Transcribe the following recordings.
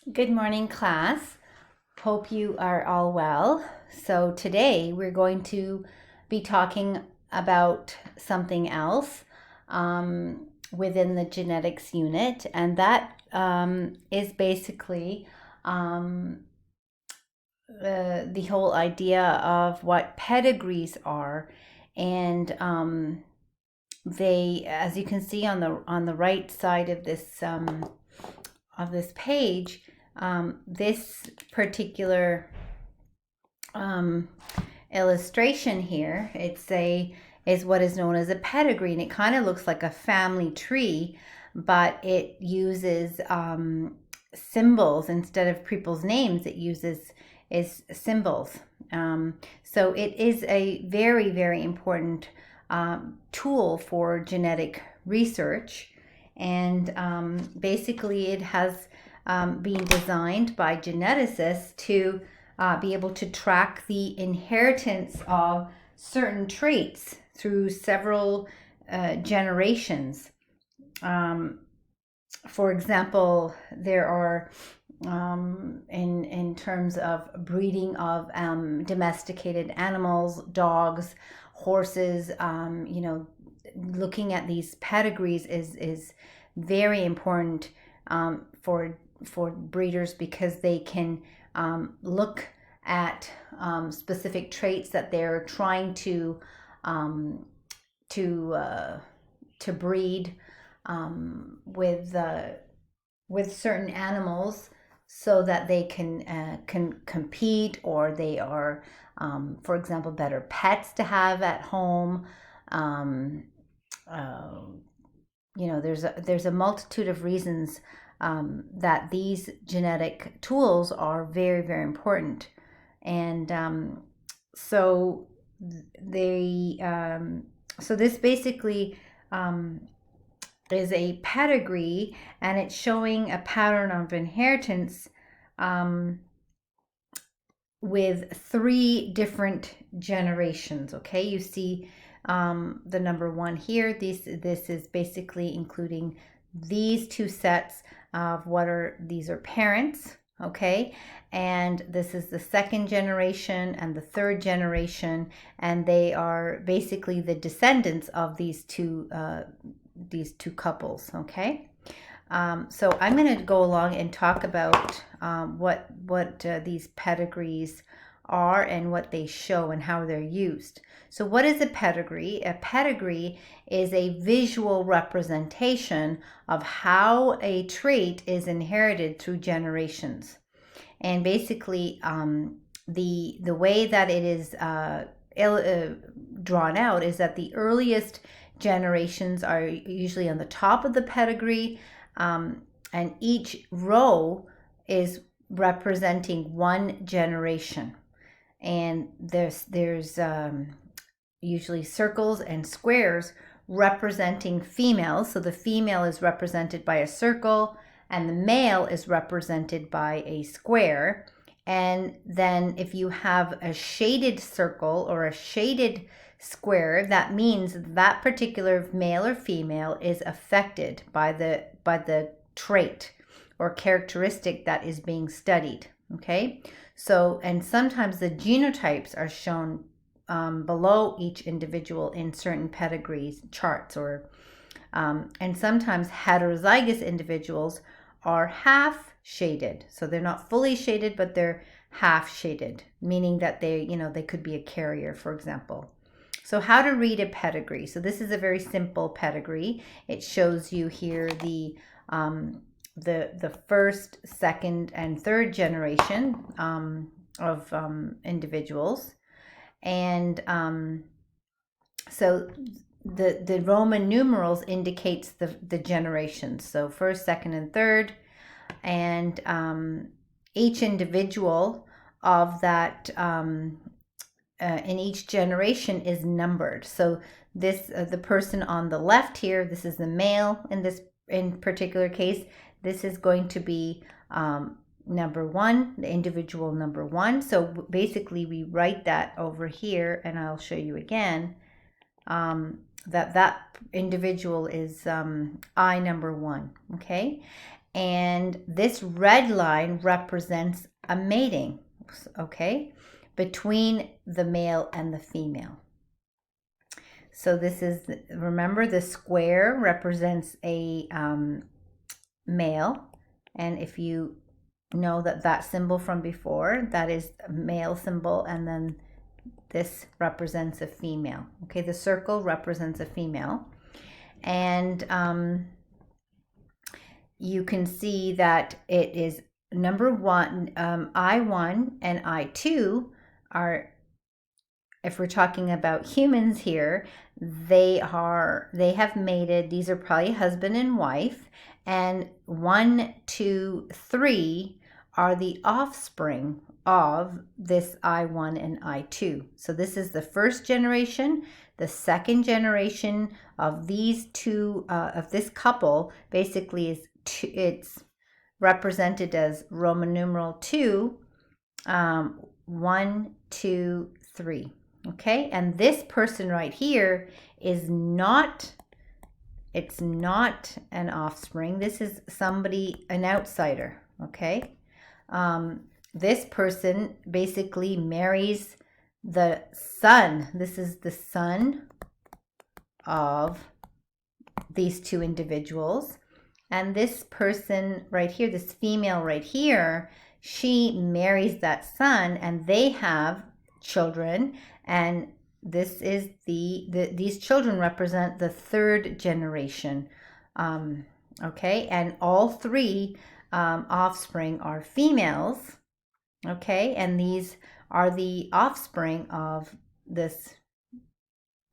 Good morning, class. Hope you are all well. So, today we're going to be talking about something else within the genetics unit, and that is basically um, the whole idea of what pedigrees are. And they, as you can see on the right side of this page, this particular um, illustration here, is what is known as a pedigree, and it kind of looks like a family tree, but it uses symbols instead of people's names. It uses is symbols. So it is a very, very important tool for genetic research, and basically it has been designed by geneticists to be able to track the inheritance of certain traits through several generations. Um, for example, there are in terms of breeding of domesticated animals, dogs, horses. Looking at these pedigrees is very important for breeders, because they can look at specific traits that they're trying um, to uh, to breed with certain animals, so that they can compete, or they are, for example, better pets to have at home. Um, uh, there's a multitude of reasons that these genetic tools are very, very important. And so they so this basically is a pedigree, and it's showing a pattern of inheritance um, with three different generations. Okay, you see the number one here. This is basically including these two sets of these are parents. Okay, and this is the second generation and the third generation, and they are basically the descendants of these two couples. Okay. So I'm going to go along and talk about what these pedigrees are, and what they show, and how they're used. So what is a pedigree? A pedigree is a visual representation of how a trait is inherited through generations. And basically, the way that it is drawn out is that the earliest generations are usually on the top of the pedigree, and each row is representing one generation. And there's usually circles and squares representing females. So the female is represented by a circle, and the male is represented by a square. And then if you have a shaded circle or a shaded square, that means that particular male or female is affected by the trait or characteristic that is being studied. Okay, so, and sometimes the genotypes are shown below each individual in certain pedigrees charts, and sometimes heterozygous individuals are half shaded. So they're not fully shaded, but they're half shaded, meaning that they could be a carrier, for example. So how to read a pedigree. So this is a very simple pedigree. It shows you here the first, second, and third generation of individuals, and so the Roman numerals indicates the generations. So first, second, and third, and each individual of that in each generation is numbered. So this the person on the left here, this is the male in this in particular case. This is going to be number one, the individual number one. So basically we write that over here, and I'll show you again, that individual is I number one. Okay, And this red line represents a mating, okay, between the male and the female. So this is, remember, the square represents a male. And if you know that symbol from before, that is a male symbol, and then this represents a female. Okay, the circle represents a female. And you can see that it is number one, I1 and I2 are, if we're talking about humans here, they have mated. These are probably husband and wife, and 1, 2, 3 are the offspring of this I1 and I2. So this is the first generation. The second generation of these two, of this couple, basically is it's represented as Roman numeral 2, 1, 2, 3. Okay, and this person right here is not, it's not an offspring. This is somebody, an outsider. Okay, this person basically marries the son. This is the son of these two individuals. And this person right here, this female right here, she marries that son, and they have children. And this is these children represent the third generation. Okay, and all three offspring are females. Okay, and these are the offspring of this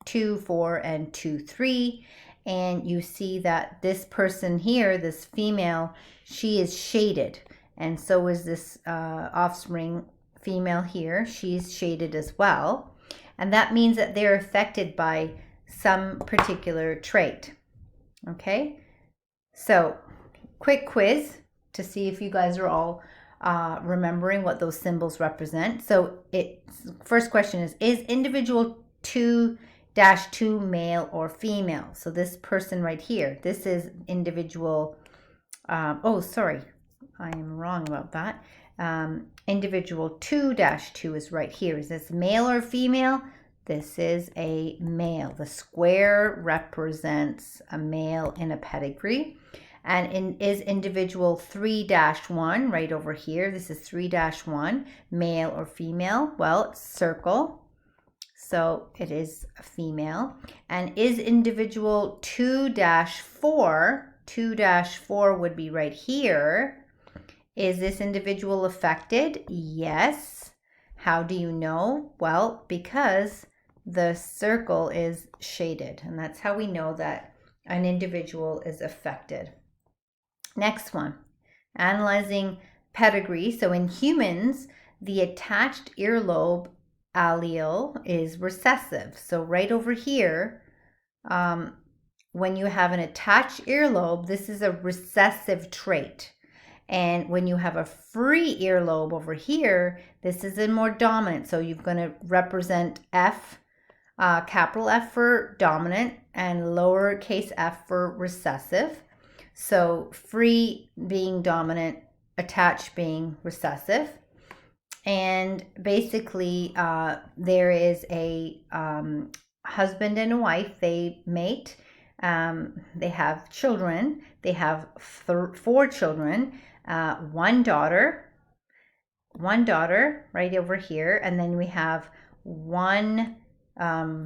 2, 4, and 2, 3. And you see that this person here, this female, she is shaded. And so is this offspring female here. She's shaded as well. And that means that they're affected by some particular trait. Okay? So, quick quiz to see if you guys are all remembering what those symbols represent. So, first question is individual 2-2 male or female? So this person right here, this is individual, oh, sorry, I am wrong about that. Individual 2-2 is right here. Is this male or female? This is a male. The square represents a male in a pedigree. And is individual 3-1 right over here? This is 3-1, male or female? Well, it's circle. So it is a female. And is individual 2-4, 2-4 would be right here. Is this individual affected? Yes. How do you know? Well, because the circle is shaded, and that's how we know that an individual is affected. Next one, analyzing pedigree. So in humans, the attached earlobe allele is recessive. So right over here, when you have an attached earlobe, this is a recessive trait. And when you have a free earlobe over here, this is a more dominant. So you're going to represent F, capital F for dominant and lowercase f for recessive. So free being dominant, attached being recessive. And basically, there is a husband and a wife. They mate. They have children. They have 4 children. One daughter right over here, and then we have one. I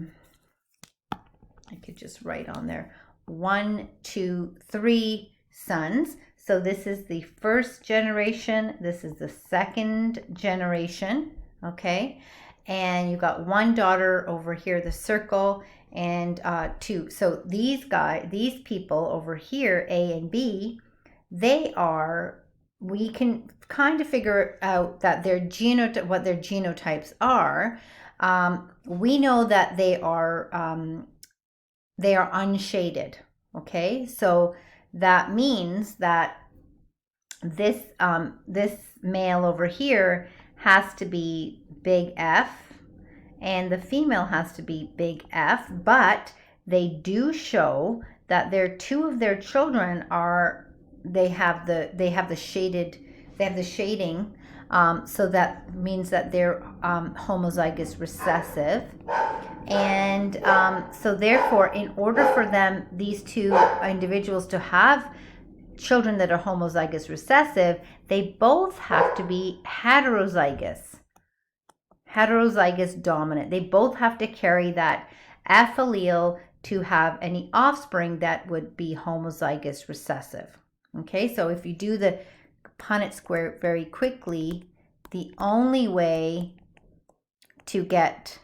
could just write on there 1, 2, 3 sons. So this is the first generation. This is the second generation. Okay, and you got one daughter over here, the circle, and 2. So these people over here, A and B, they are. We can kind of figure out that what their genotypes are. We know that they are unshaded. Okay, so that means that this male over here has to be big F, and the female has to be big F. But they do show that 2 of their children are they have the shading, so that means that they're homozygous recessive. And so therefore, in order for these two individuals to have children that are homozygous recessive, they both have to be heterozygous dominant. They both have to carry that F allele to have any offspring that would be homozygous recessive. Okay, so if you do the Punnett square very quickly, the only way to get,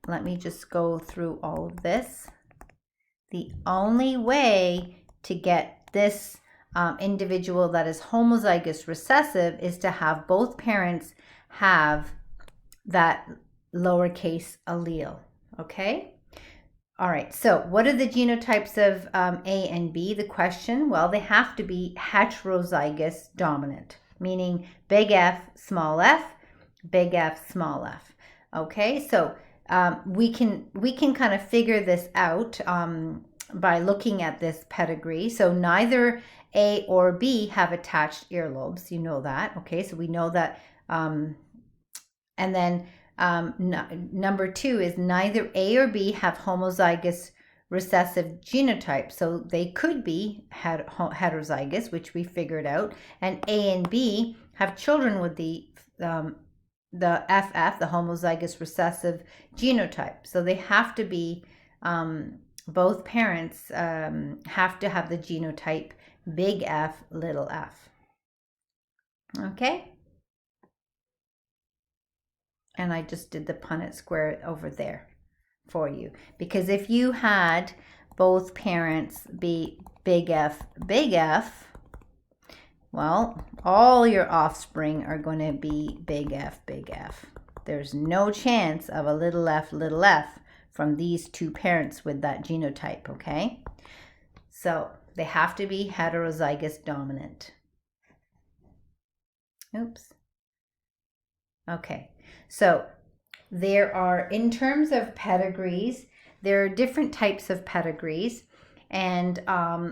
let me just go through all of this. The only way to get this individual that is homozygous recessive is to have both parents have that lowercase allele. Okay? All right, so what are the genotypes of A and B? The question, well, they have to be heterozygous dominant, meaning big F, small f, big F, small f. Okay, so we can kind of figure this out by looking at this pedigree. So neither A or B have attached earlobes. You know that. Okay, so we know that. And then number 2 is neither A or B have homozygous recessive genotype. So they could be heterozygous, which we figured out. And A and B have children with the FF, the homozygous recessive genotype. So they have to be, both parents have to have the genotype big F, little f. Okay? And I just did the Punnett square over there for you. Because if you had both parents be big F, well, all your offspring are going to be big F, big F. There's no chance of a little f from these two parents with that genotype, okay? So they have to be heterozygous dominant. Oops. Okay, so there are, in terms of pedigrees, there are different types of pedigrees. And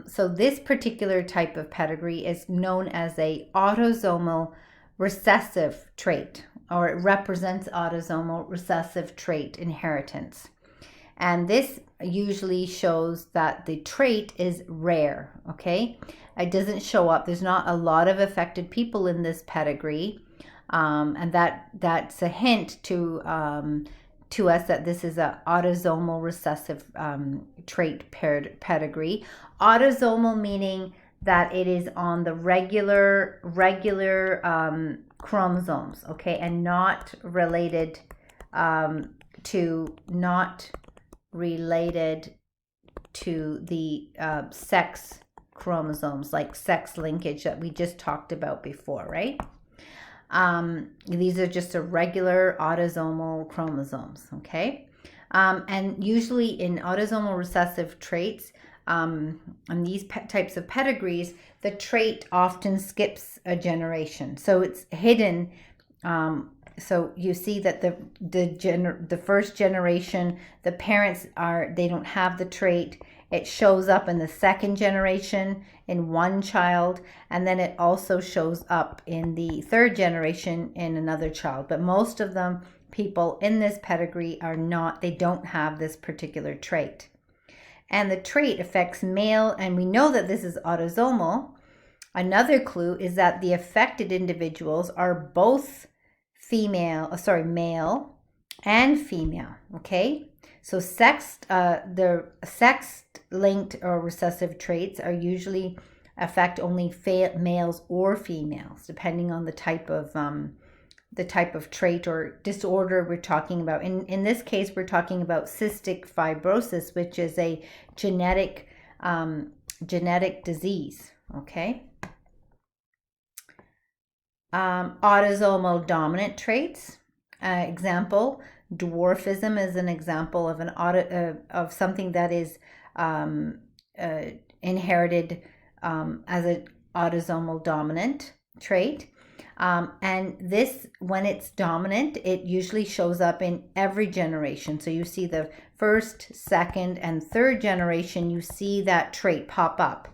so this particular type of pedigree is known as a autosomal recessive trait, or it represents autosomal recessive trait inheritance. And this usually shows that the trait is rare, okay? It doesn't show up. There's not a lot of affected people in this pedigree. And that's a hint to us that this is an autosomal recessive trait pedigree. Autosomal meaning that it is on the regular chromosomes, okay, and not related to the sex chromosomes, like sex linkage that we just talked about before, right? These are just a regular autosomal chromosomes, okay? And usually in autosomal recessive traits, on these types of pedigrees, the trait often skips a generation. So it's hidden. So you see that the first generation, the parents they don't have the trait. It shows up in the second generation in one child, and then it also shows up in the third generation in another child. But most of them, people in this pedigree, they don't have this particular trait. And the trait affects male, and we know that this is autosomal. Another clue is that the affected individuals are both male and female, okay? So the sex-linked or recessive traits are usually affect only males or females, depending on the type of trait or disorder we're talking about. In this case, we're talking about cystic fibrosis, which is a genetic disease, okay? Autosomal dominant traits, example, dwarfism is an example of of something that is inherited as an autosomal dominant trait. And this, when it's dominant, it usually shows up in every generation. So you see the first, second, and third generation, you see that trait pop up.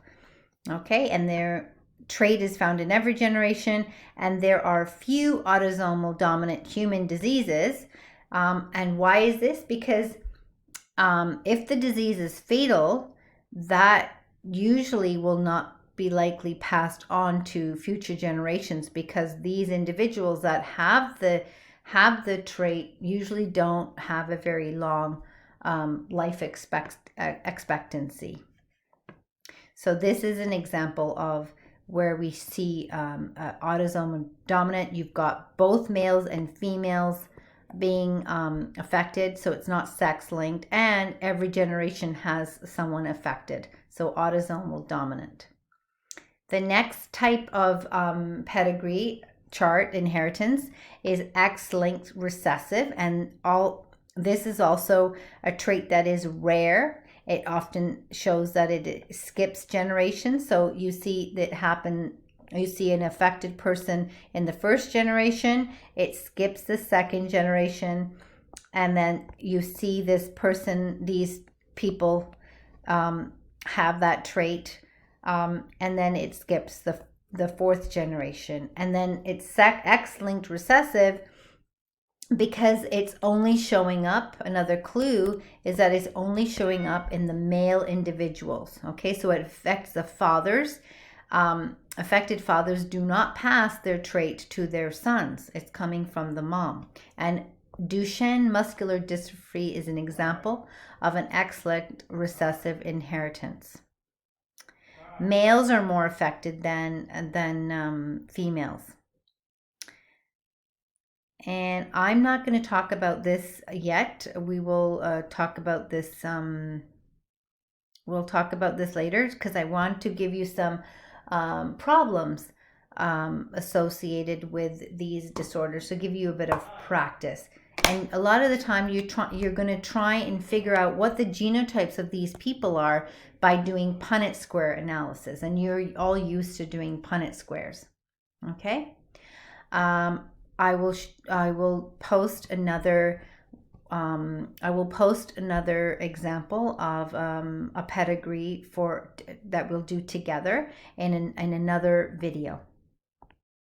Okay, and their trait is found in every generation, and there are few autosomal dominant human diseases. And why is this? Because if the disease is fatal, that usually will not be likely passed on to future generations, because these individuals that have the trait usually don't have a very long life expectancy. So this is an example of where we see autosomal dominant. You've got both males and females being affected, so it's not sex linked, and every generation has someone affected, so autosomal dominant. The next type of pedigree chart inheritance is X-linked recessive, and this is also a trait that is rare. It often shows that it skips generations, so you see that happen. You see an affected person in the first generation, it skips the second generation, and then you see this person, these people have that trait, and then it skips the fourth generation, and then it's X-linked recessive because it's only showing up. Another clue is that it's only showing up in the male individuals. Okay, so it affects the fathers. Affected fathers do not pass their trait to their sons. It's coming from the mom. And Duchenne muscular dystrophy is an example of an X-linked recessive inheritance. Males are more affected than females. And I'm not going to talk about this yet. We will talk about this. We'll talk about this later, because I want to give you some problems associated with these disorders, so give you a bit of practice. And a lot of the time you're going to try and figure out what the genotypes of these people are by doing Punnett square analysis, and you're all used to doing Punnett squares. Okay. I will post another example of a pedigree that we'll do together in another video.